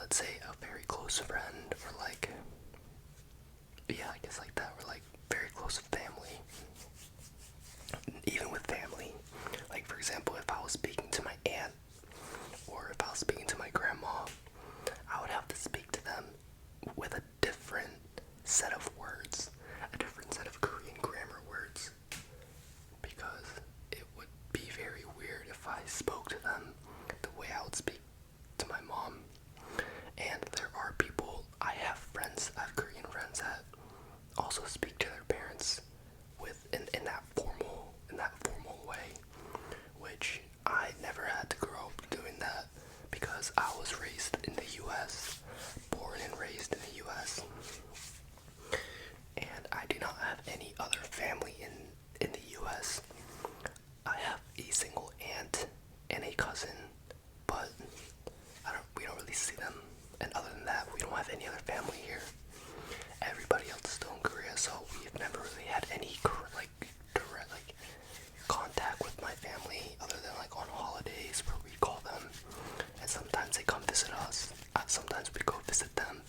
let's say a very close friend, or like, yeah, I guess like that, or like very close family. Even with family, like for example, if I was speaking to my aunt, or if I was speaking to my grandma, I would have to speak to them with a different set of words, a different set of Korean grammar words, because it would be very weird if I spoke to them the way I would speak to my mom. And there are people, I have Korean friends that also speak to their parents in that formal way, which I never had to grow up doing that because I was raised in the US, born and raised in the US, and I do not have any other family in the US. I have a single aunt and a cousin, but we don't really see them. And other than that, we don't have any other family here. Everybody else is still in Korea, so we've never really had any direct contact with my family other than like on holidays where we call them, and sometimes they come visit us. Sometimes we go visit them.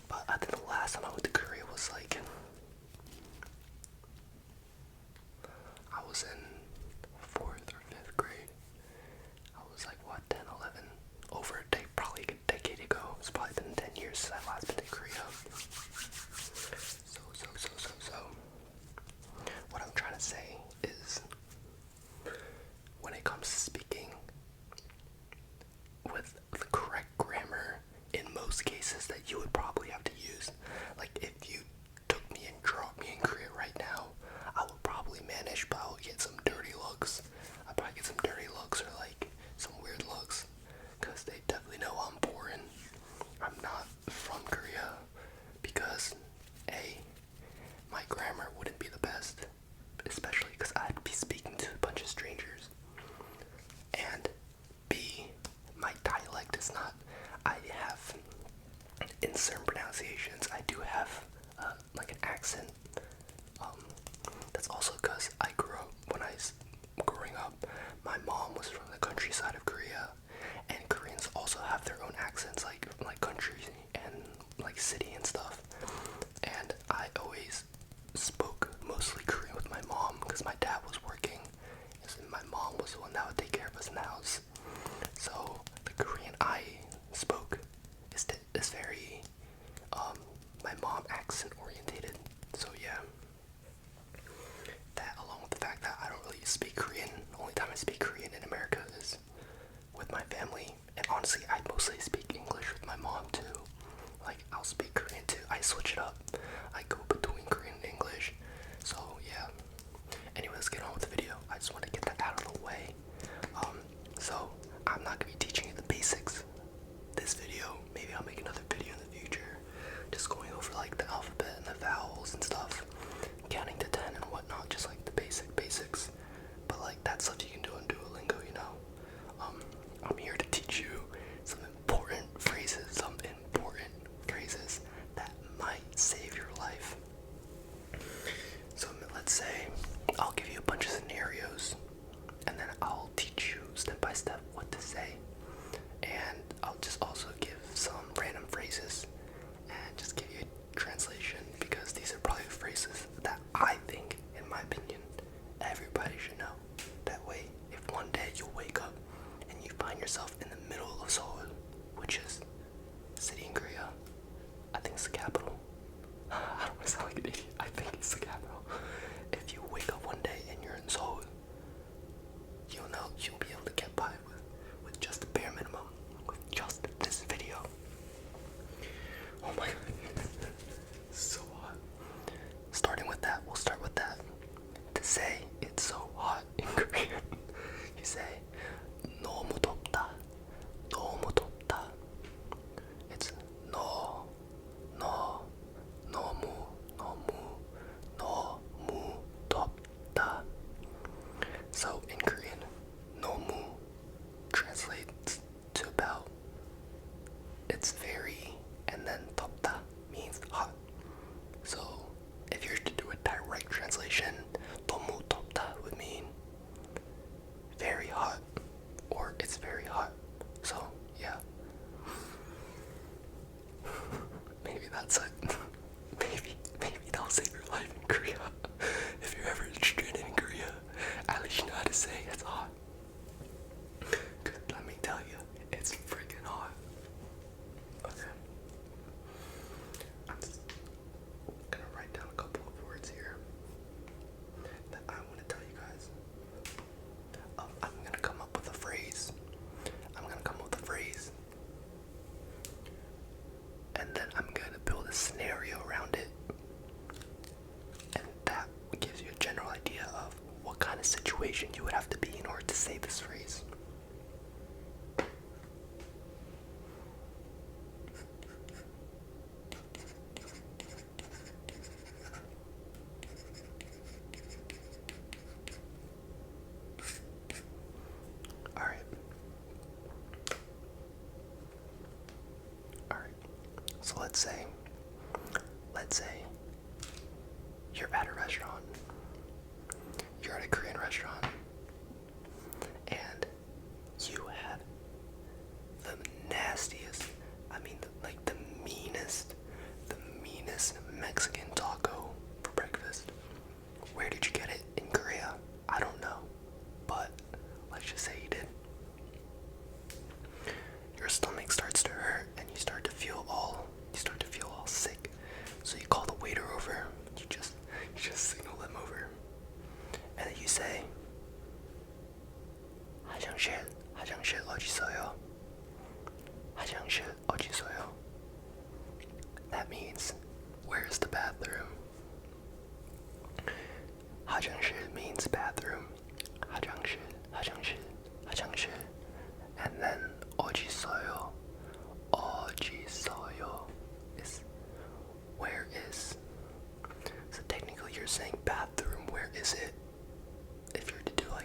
But I think the last time I went to Korea was like I was in 4th or 5th grade. I was like, what, 10, 11? Over probably a decade ago. It's probably been 10 years since I last been to Korea. So. What I'm trying to say is, when it comes to speaking with the correct grammar, in most cases that you would probably have to use, like if you took me and dropped me in Korea right now, I would probably manage, but I would get some dirty looks. I'd probably get some dirty looks or like some weird looks, because they definitely know I'm foreign. I'm not from Korea, because A, my grammar wouldn't be the best, especially because I'd be speaking to a bunch of strangers, and B, my dialect is not, I have, in certain pronunciations, I do have like an accent. That's also because I grew up, growing up, my mom was from the countryside of Korea, and Koreans also have their own accents, like country and like city and stuff. And I always spoke mostly Korean with my mom because my dad was working, and my mom was the one that would take care of us in the house. So the Korean I spoke is very my mom accent orientated. So yeah, that along with the fact that I don't really speak Korean. The only time I speak Korean in America is with my family, and honestly I mostly speak English with my mom too. Like, I'll speak Korean too. I switch it up. I go between Korean and English. So yeah. Anyway, let's get on with the video. I just want to get that out of the way. So I'm not gonna be teaching you the basics this video. Maybe I'll make another video in the future, just going over like the alphabet and the vowels and stuff, counting to 10 and whatnot, just like the basics. But like that stuff you can do on Duolingo, you know. I'm here to teach you some important phrases that might save your life. So let's say I'll give you a bunch of scenarios, and then I'll teach you step by step what to say, and I'll just also give some random phrases and just give you a translation, because these are probably phrases that I think, in my opinion, everybody should know. That way, if one day you wake up and you find yourself in the middle of Seoul, which is a city in Korea, I think it's the capital. I don't want to sound like an idiot. I think it's the capital. If you wake up one day and you're in Seoul, you'll be able to get by with just the bare minimum, with just this video. Oh my god, so hot. We'll start with that. To say it's so hot in Korean, you say 너무 덥다, 너무 덥다. It's 너무 덥다. So in Korean, 너무 translates to about, it's very, and then 덥다 means hot. So if you're to do a direct translation, 너무 덥다 would mean very hot, or it's very hot. So yeah. So let's say you're at a restaurant. You're at a Korean restaurant, and you have the nastiest, the meanest Mexican taco for breakfast. Where did you get it? In Korea? I don't know, but let's just say you did. Your stomach starts to hurt, and you start to feel all sick. So you call the waiter over. You just signal them over, and then you say, 화장실 어디 있어요? 화장실 어디 있어요? That means, where is the bathroom? 화장실 means bathroom. 화장실. And then 어디 있어요? Is where is. So technically you're saying bathroom, where is it? If you're to do a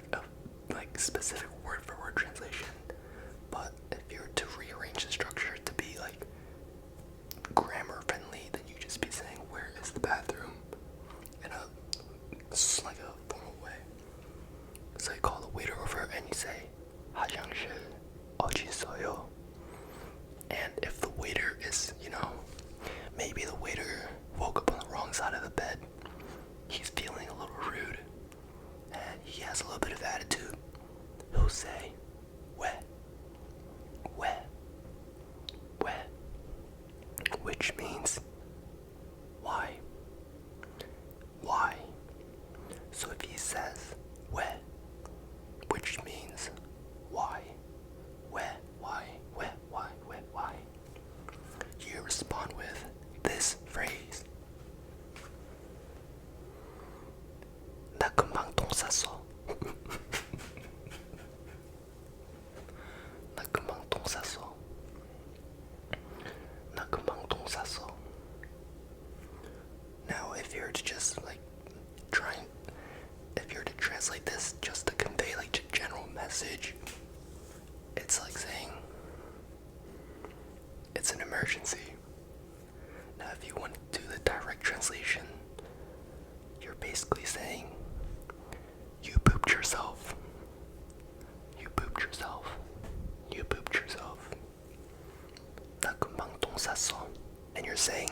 specific word for word translation. But if you're to rearrange the structure to be grammar friendly, then you just be saying where is the bathroom in a formal way. So you call the waiter over and you say 화장실 어디 있어요? And if the waiter is, maybe the waiter woke up on the wrong side of the bed, he's feeling a little rude, and he has a little bit of attitude, he'll say 왜, which means why. So if he says 왜, which means why, why, you respond with this phrase. 나 금방 똥 쌌어. 나 금방 똥 쌌어. 나 금방 똥 쌌어. Now, if you're to just if you're to translate this just to convey a general message, it's like saying it's an emergency. Now, if you want to do the direct translation, you're basically saying you pooped yourself. 나 금방 똥 쌌어. And you're saying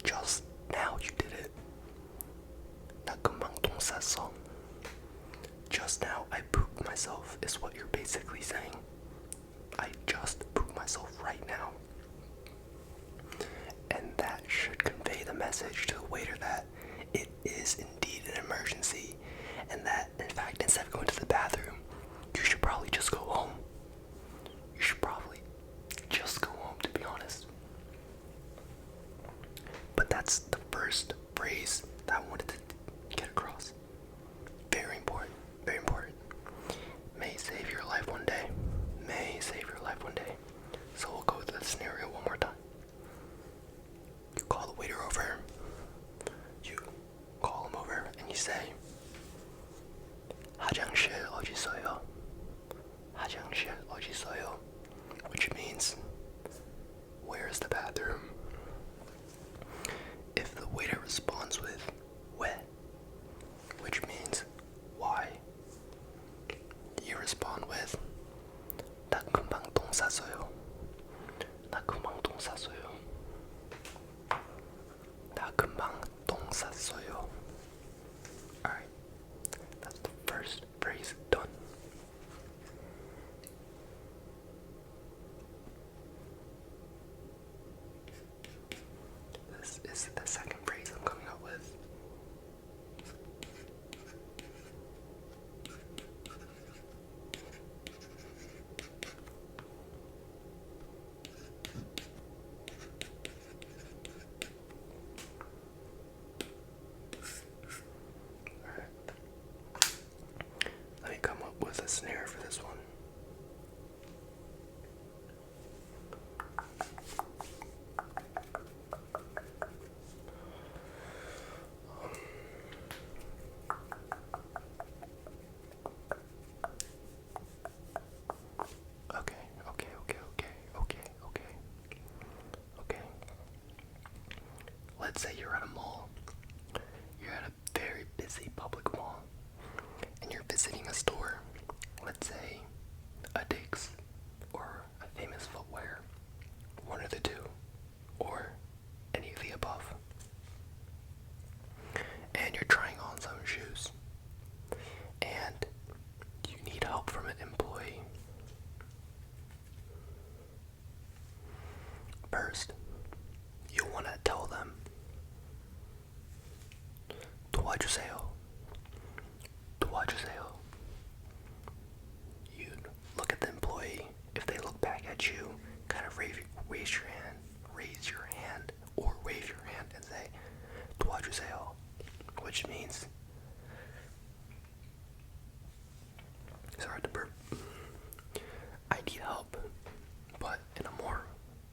just now you did it. 나 금방 똥 쌌어. Just now I pooped myself is what you're basically saying. I just pooped myself right now. And that should convey the message to the waiter that it is indeed an emergency, and that, in fact, instead of going to the bathroom, you should probably just go home. To be honest. But that's the first phrase that I wanted to get across. Very important. May save your life one day. So we'll go with the scenario one more time. You call the waiter over. You call him over and you say, 화장실 어디 있어요? Which means, where is the bathroom? If the waiter responds with 왜, which means why, you respond with 나 금방 똥 쌌어요. 나 let's say you're at a mall. You're at a very busy public mall, and you're visiting a store. Let's say a Dick's or a Famous Footwear, one of the two, or any of the above. And you're trying on some shoes, and you need help from an employee. First, you want to tell them, 도와주세요. 도와주세요. You look at the employee. If they look back at you, kind of raise your hand, or wave your hand and say, 도와주세요, which means, sorry to burp, I need help, but in a more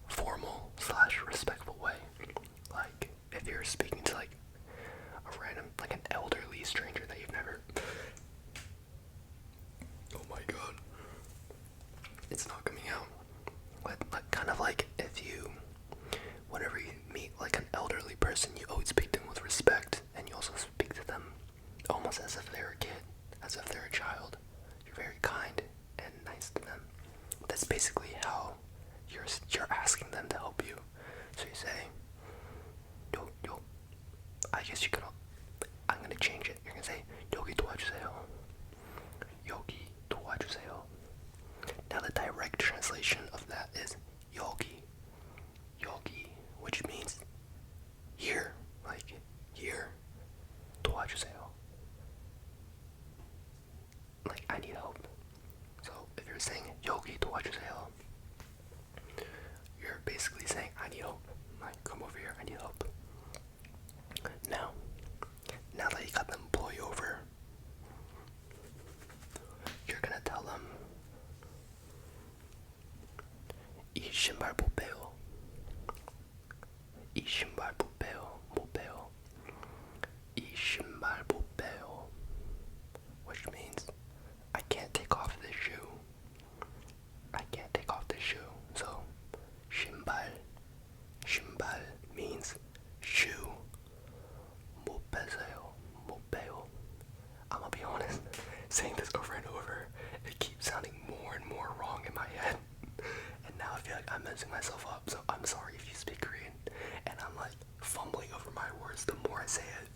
formal / respectful way. Like if you're speaking to like a random, like an elderly stranger that you've never, oh my god, it's not coming out. Like kind of like if you, whenever you meet like an elderly person, you always speak to them with respect, and you also speak to them almost as if they're a kid, as if they're a child. You're very kind and nice to them. That's basically how you're asking them to help you. So you say, yo, I guess you could, I'm gonna change it. You're gonna say, 여기 도와주세요. 여기 도와주세요. Now the direct translation of that is 여기, which means here, like here, 도와주세요. Like I need help. So if you're saying 여기 도와주세요, you're basically saying I need help. Like come over here, I need help. Now that you got the employee over, you're gonna tell them, 이 신발 못 빼요. 이 신발 못 빼요. 못 빼요. 이 신발 못 빼요. Which means I can't take off this shoe. I can't take off this shoe. So 신발 means shoe. 못 빼세요. 못 빼요. I'm gonna be honest, saying this over and over, it keeps sounding more and more wrong in my head. And now I feel like I'm messing myself up, so I'm sorry if you speak Korean. And I'm like fumbling over my words the more I say it,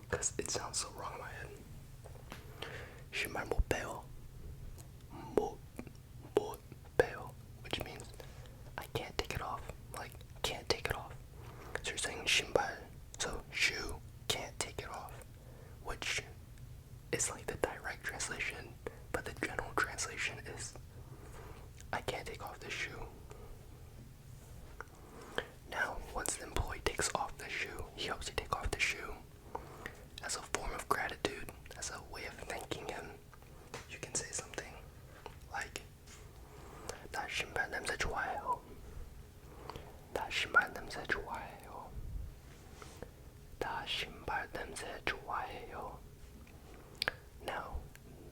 because it sounds so wrong in my head. 신발 못 빼요. 못 빼요. Which means I can't take it off. Like, can't take it off. So you're saying 신발, so shoe, can't take it off. Which is like the direct translation, but the general translation is I can't take off this shoe. Now, once the employee takes off the shoe, he helps you take off the shoe. As a form of gratitude, as a way of thanking him, you can say something like, 나 신발 냄새 좋아해요. 나 신발 냄새 좋아해요. 나 신발 냄새 좋아해요. Now,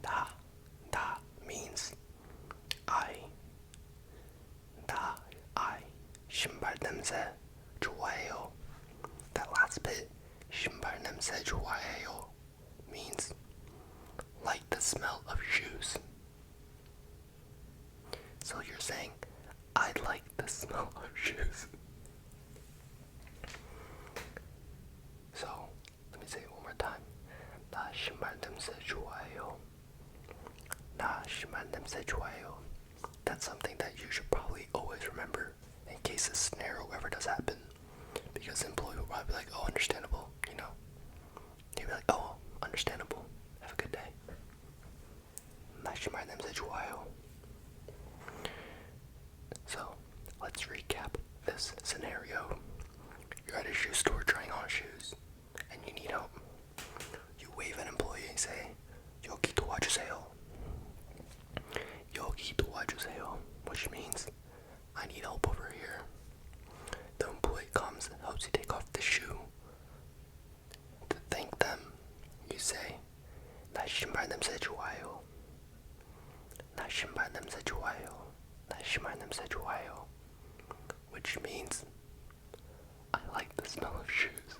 다 means I. 신발 냄새 좋아해요. That last bit, 신발 냄새 좋아해요, means like the smell of shoes. So you're saying, I like the smell of shoes. So, let me say it one more time. 나 신발 냄새 좋아해요. 나 신발 냄새 좋아해요. That's something that you should probably always remember in case this scenario ever does happen. Because the employee will probably be like, oh, understandable, you know. He'll be like, oh, understandable. Have a good day. 나 신발 냄새 좋아요. So, let's recap this scenario. You're at a shoe store trying on shoes, and you need help. You wave at an employee and say, 여기 도와주세요. 여기 도와주세요, which means I need help over here. The employee comes and helps you take off the shoe. To thank them, you say, 나 신발 냄새 좋아요. 나 신발 냄새 좋아요. 나 신발 냄새 좋아요. Which means I like the smell of shoes.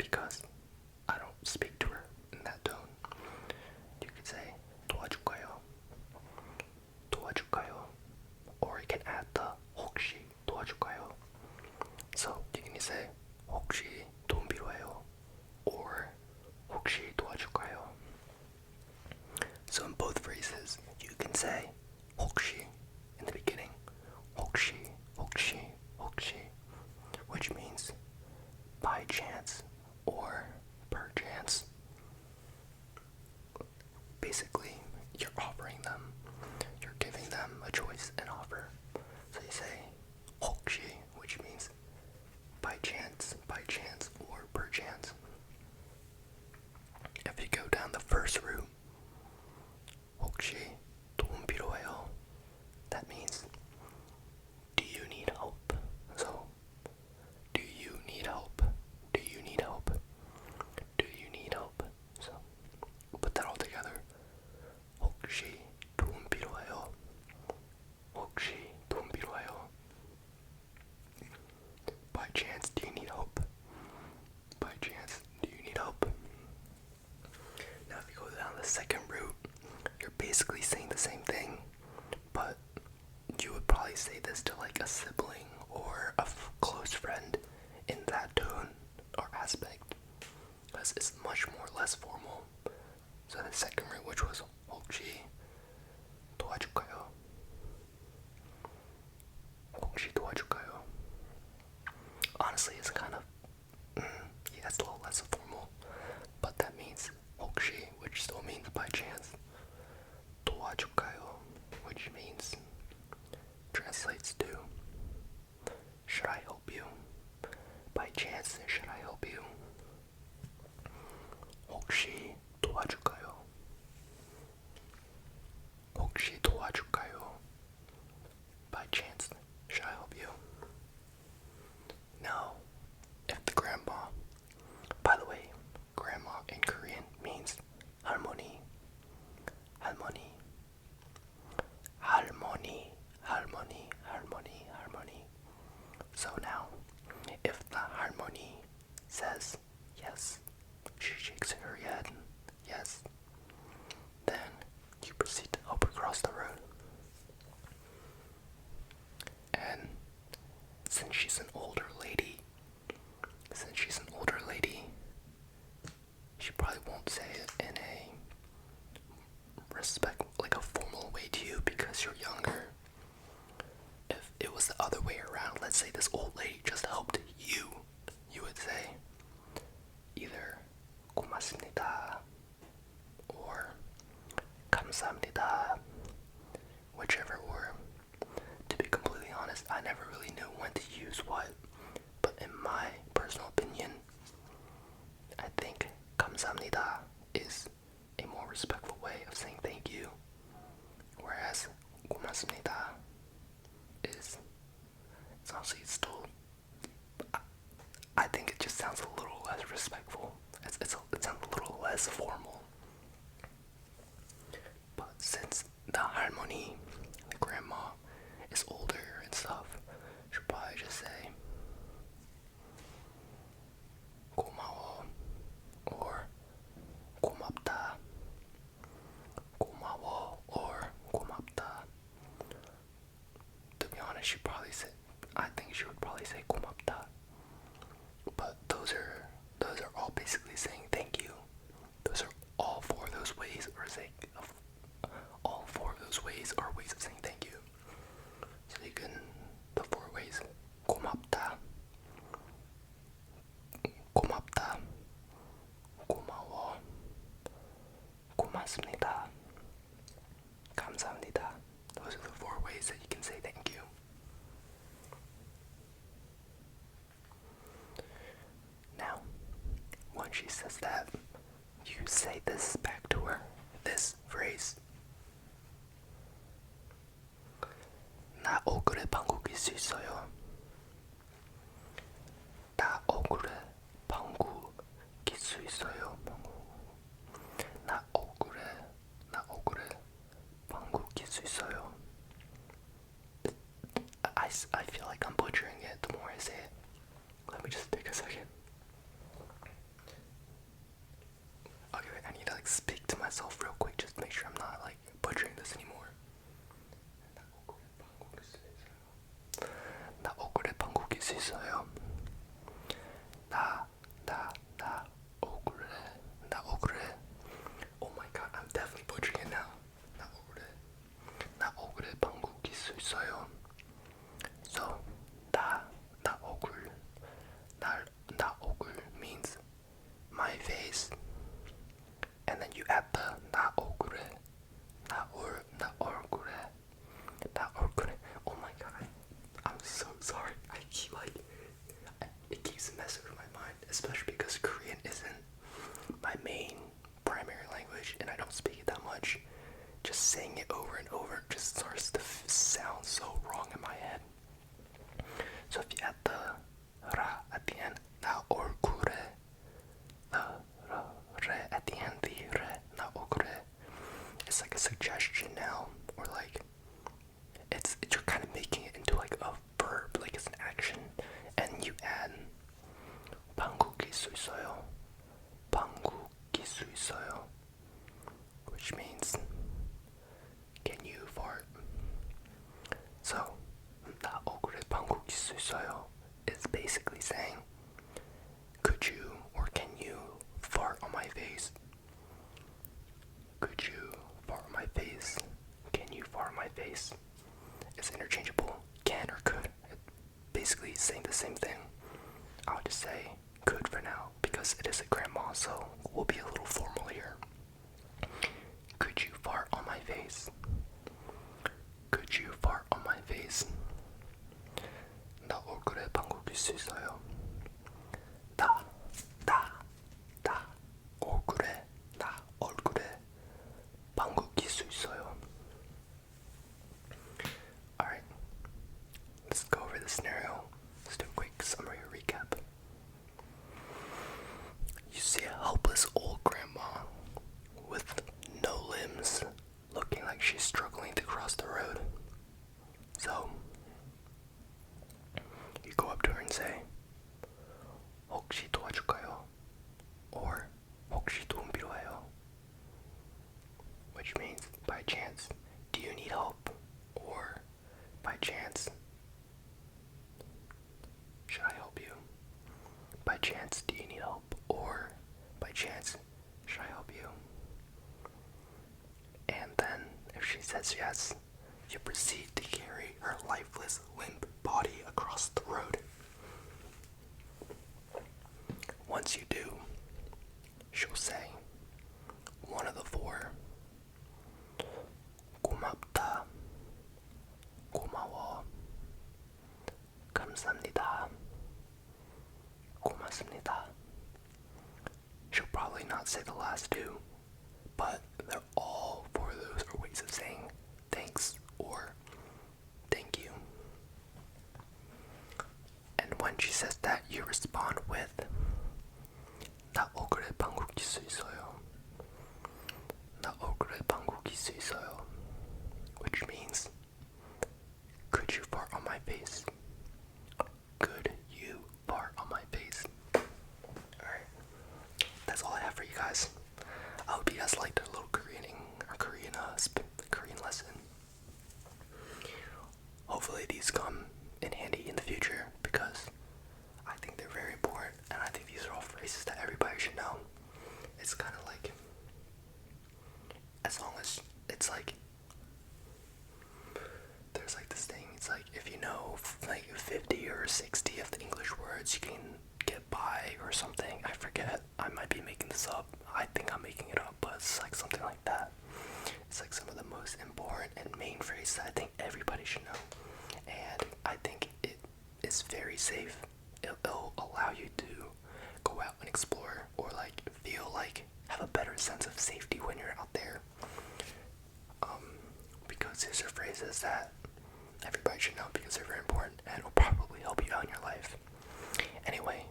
because I don't speak to her in that tone. You could say 도와줄까요? 도와줄까요? Or you can add the 혹시 도와줄까요? So you can say 혹시 도움 필요해요? Or 혹시 도와줄까요? So in both phrases, you can say 혹시 in the beginning, 혹시, 혹시, 혹시, which means by chance or perchance. Basically, you're offering them, you're giving them a choice, an offer. So you say 혹시, which means by chance, or perchance. If you go down the first route, 혹시 도움 필요해요? That means, do you need help? So, do you need help? Do you need help? Do you need help? So, we'll put that all together. 혹시 도움 필요해요? 혹시 도움 필요해요? By chance, do you need help? By chance, do you need help? Now, if you go down the second route, you're basically saying the same thing, but you would probably say this to like a sibling or a close friend in that tone or aspect, because it's much more less formal. So the second route, which was 혹시 도와줄까요? 혹시 도와줄까요? Honestly, it's kind of yeah, it's a little less formal, but that means 혹시, which still means by chance. 도와줄까요? Which means translates to should I help you? By chance, should I help you? 혹시 도와줄까요? 혹시 도와줄까요? By chance, should I help you? Now, if the grandma, by the way, grandma in Korean means 할머니, 할머니, 할머니, 할머니, 할머니, 할머니. So now, if the 할머니 says yes, she shakes her head, yes, then you proceed to help her cross the road. And since she's an older lady, she probably won't say it in a respect, like a formal way to you because you're younger. If it was the other way around, let's say this old lady just helped you, you would say either 고맙습니다 or 감사합니다, whichever. Or to be completely honest, I never really knew when to use what, but in my personal opinion, I think 감사합니다 is a more respectful way of saying thank you, whereas 고맙습니다 is, it's honestly still, I think it just sounds a little less respectful. It sounds a little less formal. But since the 할머니, the grandma, is older and stuff, she'll probably just say 고마워 or 고맙다, 고마워 or 고맙다. To be honest, I think she would probably say 고맙다. But those are all basically saying thank you. Those are all four of those ways are ways of saying thank you. So you can, the four ways: 고맙다, 고맙다, 고마워, 고맙습니다, 감사합니다. Those are the four ways that you can say thank you. Now, when she says that, you say this back to her, this phrase. 나 억울해 방구 낄 수 있어요. 나 억울해 방구 낄 수 있어요. 나 억울해 방구 낄 수 있어요. I feel like I'm butchering it the more I say it. Let me just take a second. especially because Korean isn't my main primary language and I don't speak it that much. Just saying it over and over just starts to sound so wrong in my head. So if you add the ra at the end, na 얼굴에, the ra, re at the end, the re, na 얼굴에, it's like a suggestion now, or like you're kind of making it into like a verb, like it's an action, and you add 방구 낄수 있어요, 방구 낄수 있어요, which means can you fart? So 나 얼굴에 방구 낄수 있어요 is basically saying could you or can you fart on my face? Could you fart on my face? Can you fart on my face? It's interchangeable, can or could. Basically saying the same thing. I'll just say could for now because it is a grandma, so we'll be a little formal here. Could you fart on my face? Could you fart on my face? 나 얼굴에 방구 낄 수 있어요. 나 얼굴에 방구 낄 수 있어요. Alright, let's go over the scenario. Let's do a quick summary or recap. You see a helpless old grandma with no limbs, looking like she's struggling to cross the road. So, you go up to her and say, 혹시 도와줄까요? Or, 혹시 도움 필요해요? Which means, by chance, do you need help? Or, by chance, should I help you? By chance, do you need help? Or, by chance, should I help you? And then, if she says yes, you proceed to carry her lifeless, limp body across the road. Once you do, she'll say one of the four. 고맙다, 고마워, 감사합니다, 고맙습니다. She'll probably not say the last two, but they're all four of those are ways of saying thanks or thank you. And when she says that, you respond with 나 얼굴에 방구 낄 수 있어요. 나 얼굴에 방구 낄 수 있어요. Which means, could you fart on my face? Could you fart on my face? Alright, that's all I have for you guys. I hope you guys liked our little Korean lesson. Hopefully these come in handy in the future because I think they're very important and I think these are all phrases that everybody should know. It's kind of like, as long as it's like, there's like this thing, it's like if you know like 50 or 60 of the English words you can get by or something. I forget, I might be making this up. I think I'm making it up, but it's like something like that. It's like some of the most important and main phrases that I think everybody should know. And I think it is very safe. It'll allow you to go out and explore or like feel like have a better sense of safety when you're out there. Because these are phrases that everybody should know because they're very important and will probably help you out in your life. Anyway,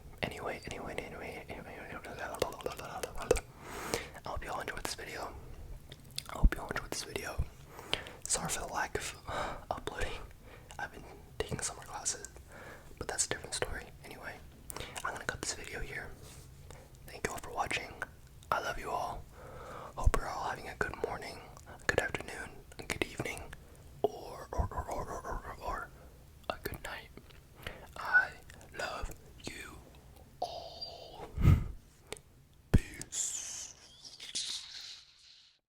I hope you all enjoyed this video. Sorry for the lack of uploading. I've been taking summer classes, but that's a different story. Anyway, I'm gonna cut this video here. Thank you all for watching. I love you all.